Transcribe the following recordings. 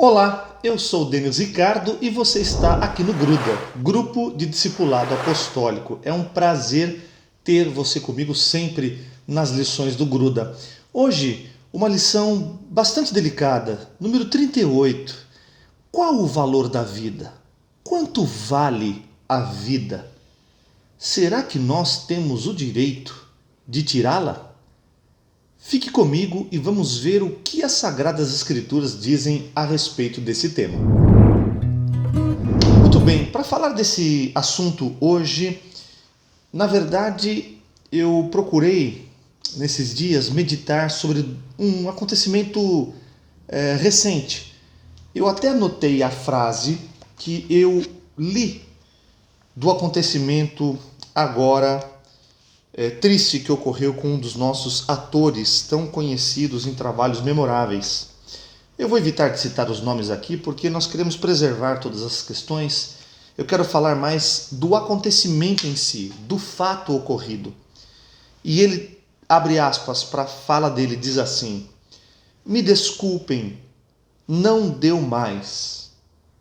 Olá, eu sou o Denis Ricardo e você está aqui no Gruda, Grupo de Discipulado Apostólico. É um prazer ter você comigo sempre nas lições do Gruda. Hoje, uma lição bastante delicada, número 38. Qual o valor da vida? Quanto vale a vida? Será que nós temos o direito de tirá-la? Fique comigo e vamos ver o que as Sagradas Escrituras dizem a respeito desse tema. Muito bem, para falar desse assunto hoje, na verdade eu procurei nesses dias meditar sobre um acontecimento recente. Eu até anotei a frase que eu li do acontecimento agora triste que ocorreu com um dos nossos atores tão conhecidos em trabalhos memoráveis. Eu vou evitar de citar os nomes aqui porque nós queremos preservar todas as questões. Eu quero falar mais do acontecimento em si, do fato ocorrido. E ele, abre aspas para a fala dele, diz assim: "Me desculpem, não deu mais.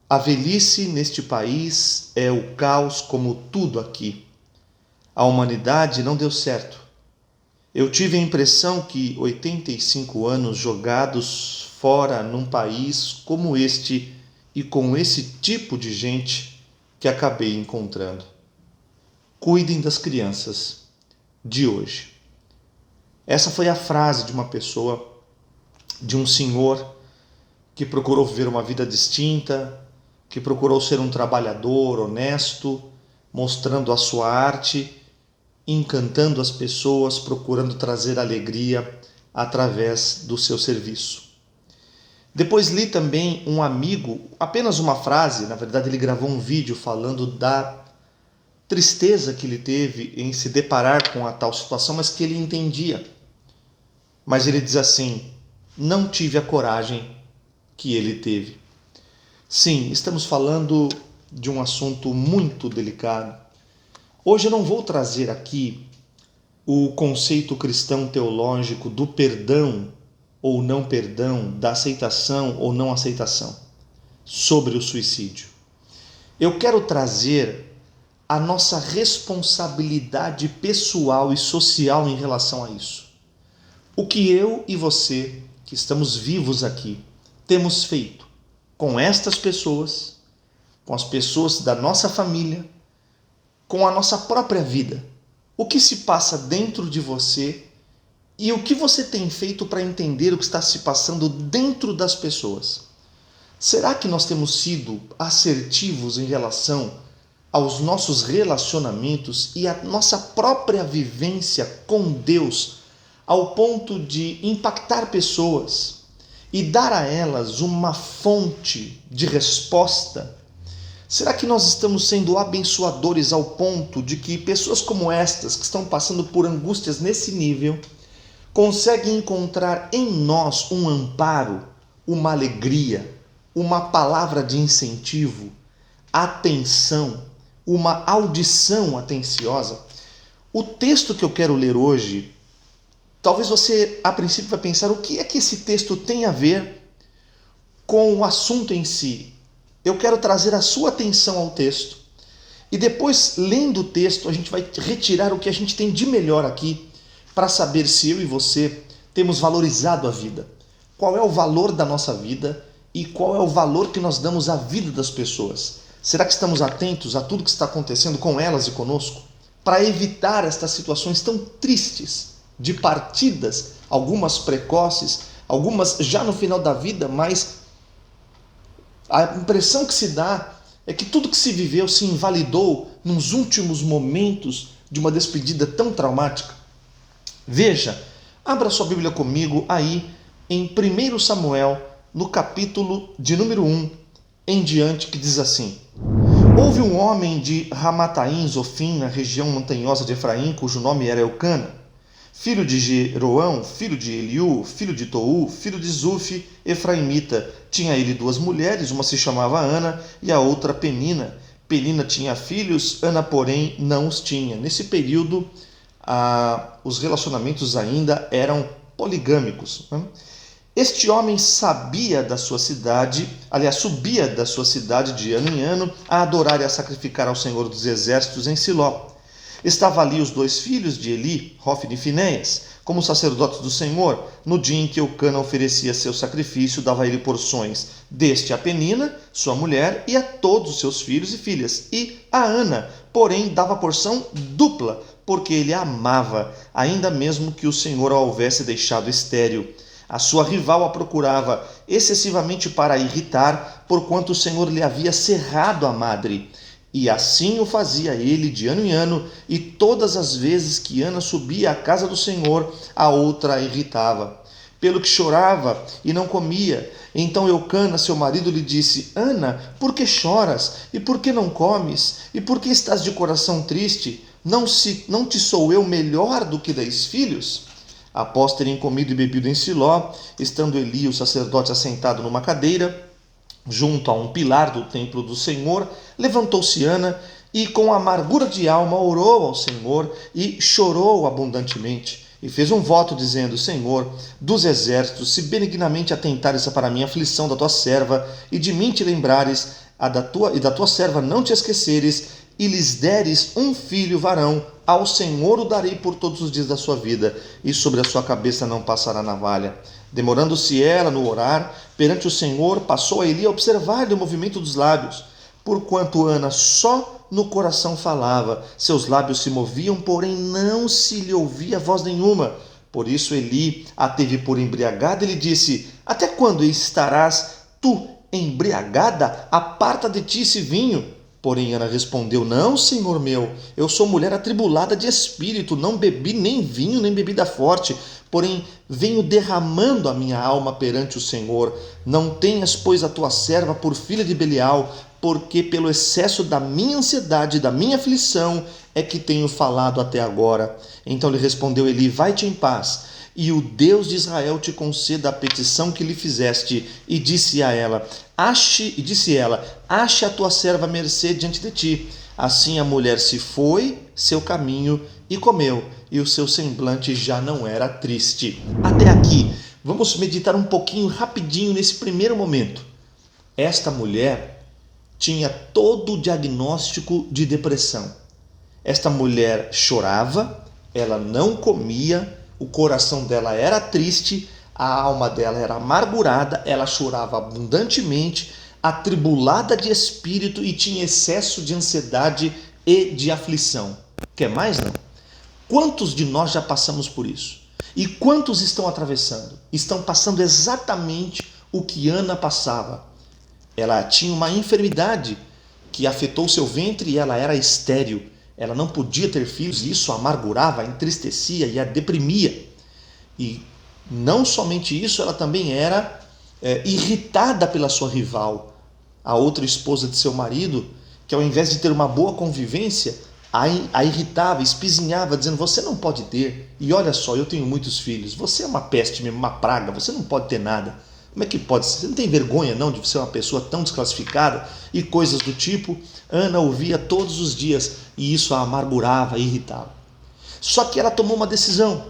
A velhice neste país é o caos como tudo aqui. A humanidade não deu certo. Eu tive a impressão que 85 anos jogados fora num país como este e com esse tipo de gente que acabei encontrando. Cuidem das crianças de hoje." Essa foi a frase de uma pessoa, de um senhor que procurou viver uma vida distinta, que procurou ser um trabalhador honesto, mostrando a sua arte, encantando as pessoas, procurando trazer alegria através do seu serviço. Depois li também um amigo, apenas uma frase, na verdade ele gravou um vídeo falando da tristeza que ele teve em se deparar com a tal situação, mas que ele entendia. Mas ele diz assim: "Não tive a coragem que ele teve." Sim, estamos falando de um assunto muito delicado. Hoje eu não vou trazer aqui o conceito cristão teológico do perdão ou não perdão, da aceitação ou não aceitação sobre o suicídio. Eu quero trazer a nossa responsabilidade pessoal e social em relação a isso. O que eu e você, que estamos vivos aqui, temos feito com estas pessoas, com as pessoas da nossa família, com a nossa própria vida. O que se passa dentro de você e o que você tem feito para entender o que está se passando dentro das pessoas. Será que nós temos sido assertivos em relação aos nossos relacionamentos e à nossa própria vivência com Deus, ao ponto de impactar pessoas e dar a elas uma fonte de resposta? Será que nós estamos sendo abençoadores ao ponto de que pessoas como estas, que estão passando por angústias nesse nível, conseguem encontrar em nós um amparo, uma alegria, uma palavra de incentivo, atenção, uma audição atenciosa? O texto que eu quero ler hoje, talvez você a princípio vai pensar: o que é que esse texto tem a ver com o assunto em si? Eu quero trazer a sua atenção ao texto e depois, lendo o texto, a gente vai retirar o que a gente tem de melhor aqui para saber se eu e você temos valorizado a vida. Qual é o valor da nossa vida e qual é o valor que nós damos à vida das pessoas? Será que estamos atentos a tudo que está acontecendo com elas e conosco? Para evitar estas situações tão tristes de partidas, algumas precoces, algumas já no final da vida, mas a impressão que se dá é que tudo que se viveu se invalidou nos últimos momentos de uma despedida tão traumática. Veja, abra sua Bíblia comigo aí em 1 Samuel, no capítulo de número 1 em diante, que diz assim: "Houve um homem de Ramataim Zofim, na região montanhosa de Efraim, cujo nome era Elcana, filho de Jeroão, filho de Eliú, filho de Tou, filho de Zufi, efraimita. Tinha ele duas mulheres, uma se chamava Ana e a outra Penina. Penina tinha filhos, Ana, porém, não os tinha." Nesse período, os relacionamentos ainda eram poligâmicos, né? Este homem sabia da sua cidade, aliás, subia da sua cidade de ano em ano a adorar e a sacrificar ao Senhor dos Exércitos em Siló. Estavam ali os 2 filhos de Eli, Hofni e Finéias, como sacerdotes do Senhor. No dia em que Eucana oferecia seu sacrifício, dava ele porções deste a Penina, sua mulher, e a todos os seus filhos e filhas. E a Ana, porém, dava porção dupla, porque ele a amava, ainda mesmo que o Senhor a houvesse deixado estéril. A sua rival a procurava excessivamente para a irritar, porquanto o Senhor lhe havia cerrado a madre. E assim o fazia ele de ano em ano, e todas as vezes que Ana subia à casa do Senhor, a outra a irritava. Pelo que chorava e não comia. Então Eucana, seu marido, lhe disse: Ana, por que choras? E por que não comes? E por que estás de coração triste? Não te sou eu melhor do que 10 filhos? Após terem comido e bebido em Siló, estando Eli, o sacerdote, assentado numa cadeira, junto a um pilar do templo do Senhor, levantou-se Ana e, com amargura de alma, orou ao Senhor e chorou abundantemente. E fez um voto, dizendo: Senhor dos exércitos, se benignamente atentares para a minha aflição da tua serva, e de mim te lembrares, e da tua serva não te esqueceres, e lhes deres um filho varão, ao Senhor o darei por todos os dias da sua vida, e sobre a sua cabeça não passará navalha. Demorando-se ela no orar perante o Senhor, passou a Eli a observar-lhe o movimento dos lábios, porquanto Ana só no coração falava, seus lábios se moviam, porém não se lhe ouvia voz nenhuma. Por isso Eli a teve por embriagada e lhe disse: Até quando estarás tu embriagada? Aparta de ti esse vinho. Porém Ana respondeu: Não, Senhor meu, eu sou mulher atribulada de espírito, não bebi nem vinho, nem bebida forte, porém venho derramando a minha alma perante o Senhor. Não tenhas, pois, a tua serva por filha de Belial, porque pelo excesso da minha ansiedade e da minha aflição é que tenho falado até agora. Então lhe respondeu Eli: Vai-te em paz, e o Deus de Israel te conceda a petição que lhe fizeste. E disse ela: Ache a tua serva mercê diante de ti. Assim a mulher se foi seu caminho e comeu, e o seu semblante já não era triste. Até aqui, vamos meditar um pouquinho rapidinho nesse primeiro momento. Esta mulher tinha todo o diagnóstico de depressão. Esta mulher chorava, ela não comia, o coração dela era triste, a alma dela era amargurada, ela chorava abundantemente, atribulada de espírito e tinha excesso de ansiedade e de aflição. Quer mais, não? Quantos de nós já passamos por isso? E quantos estão atravessando? Estão passando exatamente o que Ana passava. Ela tinha uma enfermidade que afetou seu ventre e ela era estéril. Ela não podia ter filhos e isso a amargurava, a entristecia e a deprimia. E não somente isso, ela também era irritada pela sua rival, a outra esposa de seu marido, que ao invés de ter uma boa convivência, a irritava, espizinhava, dizendo: você não pode ter, e olha só, eu tenho muitos filhos, você é uma peste mesmo, uma praga, você não pode ter nada. Como é que pode ser? Você não tem vergonha não de ser uma pessoa tão desclassificada? E coisas do tipo. Ana ouvia todos os dias e isso a amargurava, irritava. Só que ela tomou uma decisão.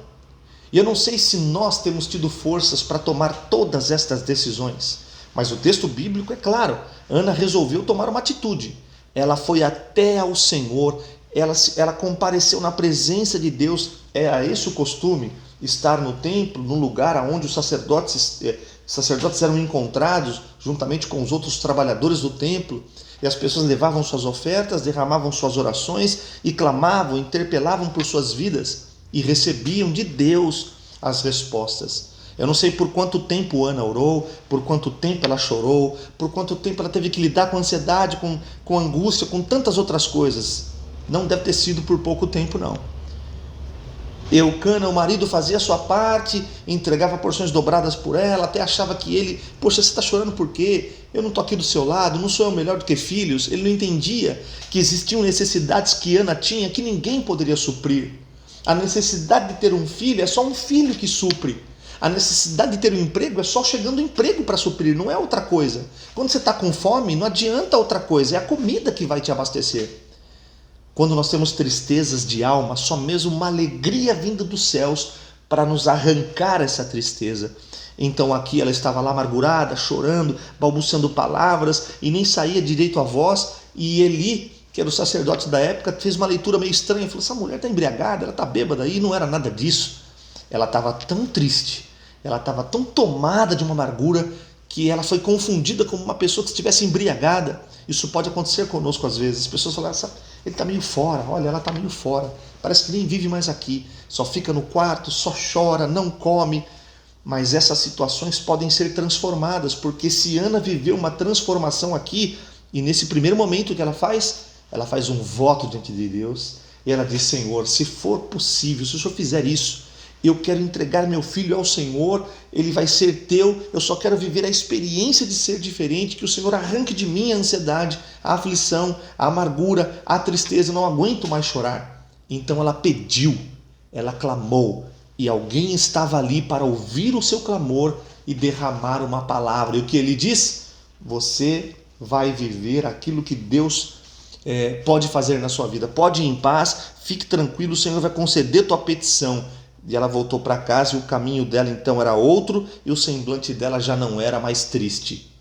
E eu não sei se nós temos tido forças para tomar todas estas decisões, mas o texto bíblico é claro. Ana resolveu tomar uma atitude. Ela foi até ao Senhor, ela compareceu na presença de Deus. Era esse o costume, estar no templo, no lugar onde os sacerdotes eram encontrados, juntamente com os outros trabalhadores do templo, e as pessoas levavam suas ofertas, derramavam suas orações e clamavam, interpelavam por suas vidas e recebiam de Deus as respostas. Eu não sei por quanto tempo Ana orou, por quanto tempo ela chorou, por quanto tempo ela teve que lidar com ansiedade, com angústia, com tantas outras coisas. Não deve ter sido por pouco tempo, não. Eucana, o marido, fazia a sua parte, entregava porções dobradas por ela, até achava que ele: poxa, você está chorando por quê? Eu não estou aqui do seu lado, não sou eu melhor do que filhos. Ele não entendia que existiam necessidades que Ana tinha que ninguém poderia suprir. A necessidade de ter um filho é só um filho que supre. A necessidade de ter um emprego é só chegando um emprego para suprir, não é outra coisa. Quando você está com fome, não adianta outra coisa, é a comida que vai te abastecer. Quando nós temos tristezas de alma, só mesmo uma alegria vinda dos céus para nos arrancar essa tristeza. Então aqui ela estava lá amargurada, chorando, balbuciando palavras e nem saía direito a voz. E Eli, que era o sacerdote da época, fez uma leitura meio estranha, falou: essa mulher está embriagada, ela está bêbada. E não era nada disso. Ela estava tão triste, ela estava tão tomada de uma amargura, que ela foi confundida como uma pessoa que estivesse embriagada. Isso pode acontecer conosco às vezes. As pessoas falam: ele está meio fora, olha, ela está meio fora, parece que nem vive mais aqui, só fica no quarto, só chora, não come. Mas essas situações podem ser transformadas, porque se Ana viveu uma transformação aqui, e nesse primeiro momento que ela faz um voto diante de Deus, e ela diz: Senhor, se for possível, se o Senhor fizer isso, eu quero entregar meu filho ao Senhor, ele vai ser teu, eu só quero viver a experiência de ser diferente, que o Senhor arranque de mim a ansiedade, a aflição, a amargura, a tristeza, eu não aguento mais chorar. Então ela pediu, ela clamou, e alguém estava ali para ouvir o seu clamor e derramar uma palavra. E o que ele diz? Você vai viver aquilo que Deus pode fazer na sua vida. Pode ir em paz, fique tranquilo, o Senhor vai conceder tua petição. E ela voltou para casa e o caminho dela então era outro e o semblante dela já não era mais triste.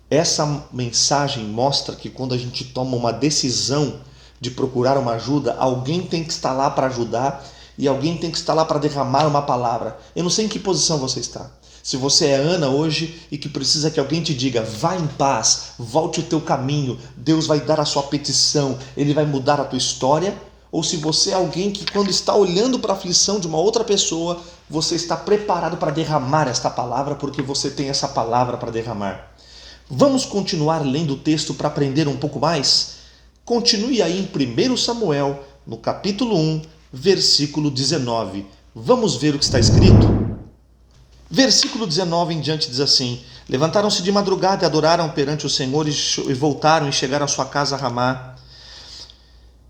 Essa mensagem mostra que quando a gente toma uma decisão de procurar uma ajuda, alguém tem que estar lá para ajudar e alguém tem que estar lá para derramar uma palavra. Eu não sei em que posição você está. Se você é Ana hoje e que precisa que alguém te diga: vá em paz, volte o teu caminho, Deus vai dar a sua petição, Ele vai mudar a tua história. Ou se você é alguém que quando está olhando para a aflição de uma outra pessoa, você está preparado para derramar esta palavra, porque você tem essa palavra para derramar. Vamos continuar lendo o texto para aprender um pouco mais? Continue aí em 1 Samuel, no capítulo 1, versículo 19. Vamos ver o que está escrito? Versículo 19 em diante diz assim: levantaram-se de madrugada e adoraram perante o Senhor e voltaram e chegaram à sua casa a Ramá.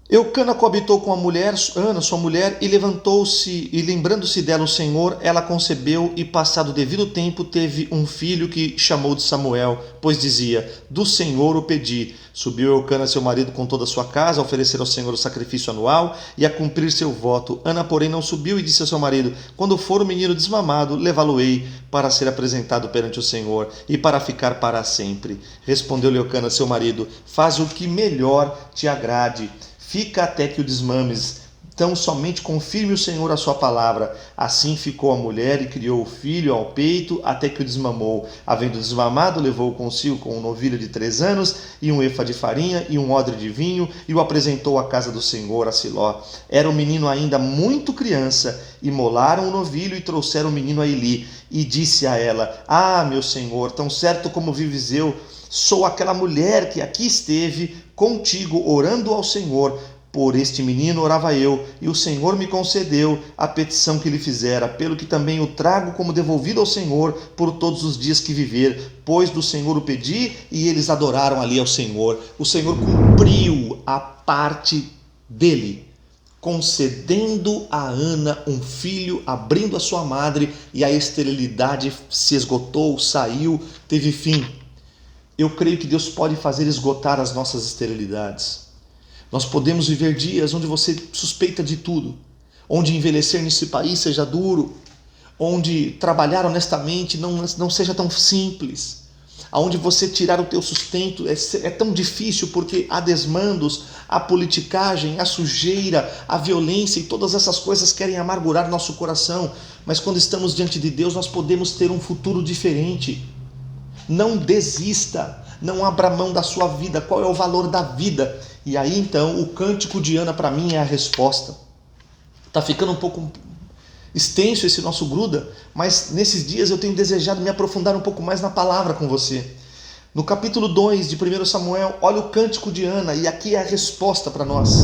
Eucana coabitou com a mulher, Ana, sua mulher, e levantou-se, e lembrando-se dela o Senhor, ela concebeu e, passado o devido tempo, teve um filho que chamou de Samuel, pois dizia: do Senhor o pedi. Subiu Eucana, seu marido, com toda a sua casa, a oferecer ao Senhor o sacrifício anual e a cumprir seu voto. Ana, porém, não subiu e disse ao seu marido: quando for o menino desmamado, levá-lo-ei para ser apresentado perante o Senhor e para ficar para sempre. Respondeu-lhe Eucana, seu marido: faz o que melhor te agrade. Fica até que o desmames, então somente confirme o Senhor a sua palavra. Assim ficou a mulher e criou o filho ao peito até que o desmamou. Havendo desmamado, levou-o consigo com um novilho de 3 anos e um efa de farinha e um odre de vinho e o apresentou à casa do Senhor, a Siló. Era o menino ainda muito criança. Imolaram o novilho e trouxeram o menino a Eli. E disse a ela: ah, meu Senhor, tão certo como vives eu, sou aquela mulher que aqui esteve contigo orando ao Senhor. Por este menino orava eu, e o Senhor me concedeu a petição que lhe fizera, pelo que também o trago como devolvido ao Senhor por todos os dias que viver, pois do Senhor o pedi, e eles adoraram ali ao Senhor. O Senhor cumpriu a parte dele, concedendo a Ana um filho, abrindo a sua madre, e a esterilidade se esgotou, saiu, teve fim. Eu creio que Deus pode fazer esgotar as nossas esterilidades. Nós podemos viver dias onde você suspeita de tudo, onde envelhecer nesse país seja duro, onde trabalhar honestamente não seja tão simples, onde você tirar o teu sustento é tão difícil porque há desmandos, a politicagem, a sujeira, a violência e todas essas coisas querem amargurar nosso coração. Mas quando estamos diante de Deus, nós podemos ter um futuro diferente. Não desista, não abra mão da sua vida. Qual é o valor da vida? E aí então o cântico de Ana para mim é a resposta. Está ficando um pouco extenso esse nosso gruda, mas nesses dias eu tenho desejado me aprofundar um pouco mais na palavra com você. No capítulo 2 de 1 Samuel, olha o cântico de Ana, e aqui é a resposta para nós.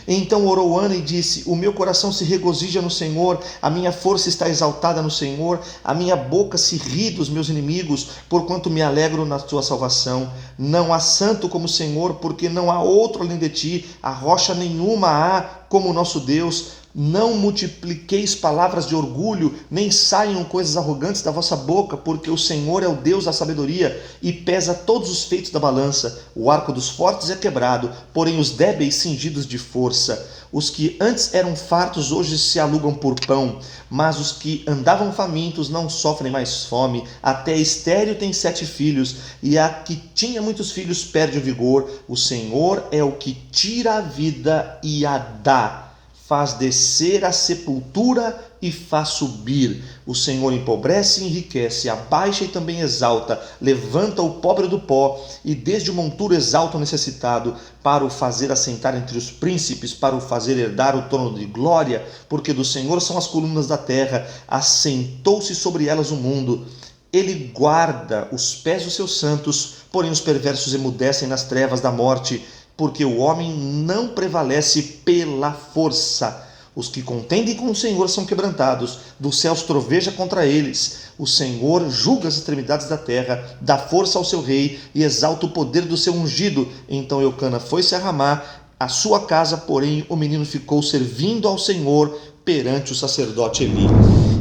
Então orou Ana e disse: o meu coração se regozija no Senhor, a minha força está exaltada no Senhor, a minha boca se ri dos meus inimigos, porquanto me alegro na tua salvação. Não há santo como o Senhor, porque não há outro além de ti, a rocha nenhuma há como o nosso Deus. Não multipliqueis palavras de orgulho, nem saiam coisas arrogantes da vossa boca, porque o Senhor é o Deus da sabedoria e pesa todos os feitos da balança. O arco dos fortes é quebrado, porém os débeis cingidos de força. Os que antes eram fartos hoje se alugam por pão, mas os que andavam famintos não sofrem mais fome. Até estéril tem 7 filhos, e a que tinha muitos filhos perde o vigor. O Senhor é o que tira a vida e a dá. Faz descer a sepultura e faz subir. O Senhor empobrece e enriquece, abaixa e também exalta, levanta o pobre do pó e desde o monturo exalta o necessitado, para o fazer assentar entre os príncipes, para o fazer herdar o trono de glória, porque do Senhor são as colunas da terra, assentou-se sobre elas o mundo. Ele guarda os pés dos seus santos, porém os perversos emudecem nas trevas da morte, porque o homem não prevalece pela força. Os que contendem com o Senhor são quebrantados, dos céus troveja contra eles. O Senhor julga as extremidades da terra, dá força ao seu rei e exalta o poder do seu ungido. Então Eucana foi-se a Ramá, a sua casa, porém o menino ficou servindo ao Senhor perante o sacerdote Eli.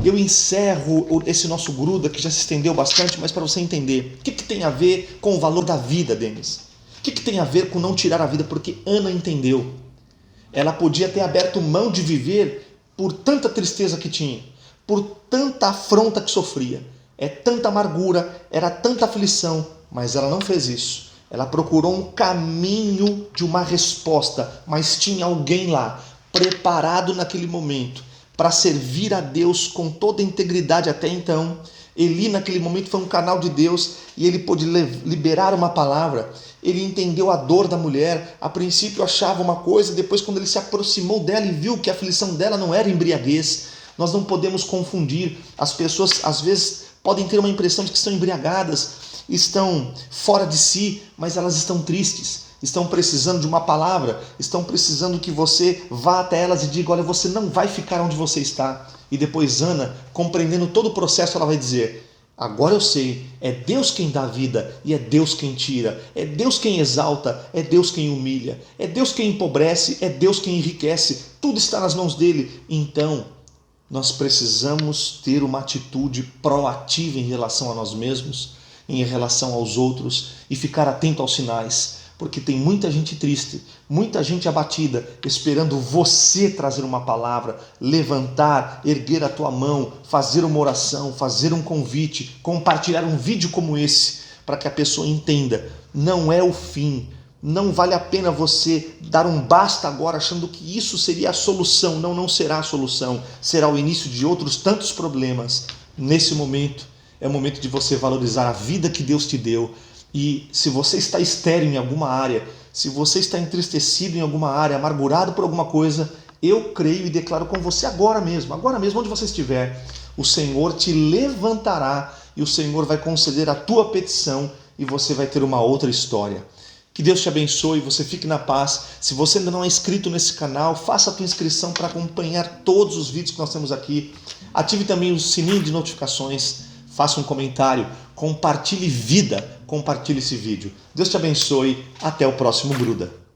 Eu encerro esse nosso gruda, que já se estendeu bastante, mas para você entender, o que tem a ver com o valor da vida, Denis? O que tem a ver com não tirar a vida? Porque Ana entendeu. Ela podia ter aberto mão de viver por tanta tristeza que tinha, por tanta afronta que sofria. É tanta amargura, era tanta aflição, mas ela não fez isso. Ela procurou um caminho de uma resposta, mas tinha alguém lá, preparado naquele momento, para servir a Deus com toda a integridade até então. Eli naquele momento foi um canal de Deus e ele pôde liberar uma palavra. Ele entendeu a dor da mulher. A princípio achava uma coisa, depois quando ele se aproximou dela e viu que a aflição dela não era embriaguez. Nós não podemos confundir. As pessoas às vezes podem ter uma impressão de que estão embriagadas, estão fora de si, mas elas estão tristes. Estão precisando de uma palavra, estão precisando que você vá até elas e diga: olha, você não vai ficar onde você está. E depois Ana, compreendendo todo o processo, ela vai dizer: agora eu sei, é Deus quem dá vida e é Deus quem tira, é Deus quem exalta, é Deus quem humilha, é Deus quem empobrece, é Deus quem enriquece, tudo está nas mãos dele. Então, nós precisamos ter uma atitude proativa em relação a nós mesmos, em relação aos outros e ficar atento aos sinais. Porque tem muita gente triste, muita gente abatida, esperando você trazer uma palavra, levantar, erguer a tua mão, fazer uma oração, fazer um convite, compartilhar um vídeo como esse, para que a pessoa entenda, não é o fim, não vale a pena você dar um basta agora achando que isso seria a solução. Não, não será a solução, será o início de outros tantos problemas. Nesse momento, é o momento de você valorizar a vida que Deus te deu. E se você está estéril em alguma área, se você está entristecido em alguma área, amargurado por alguma coisa, eu creio e declaro com você agora mesmo, onde você estiver, o Senhor te levantará e o Senhor vai conceder a tua petição e você vai ter uma outra história. Que Deus te abençoe, você fique na paz. Se você ainda não é inscrito nesse canal, faça a tua inscrição para acompanhar todos os vídeos que nós temos aqui. Ative também o sininho de notificações. Faça um comentário, compartilhe vida, compartilhe esse vídeo. Deus te abençoe, até o próximo Gruda.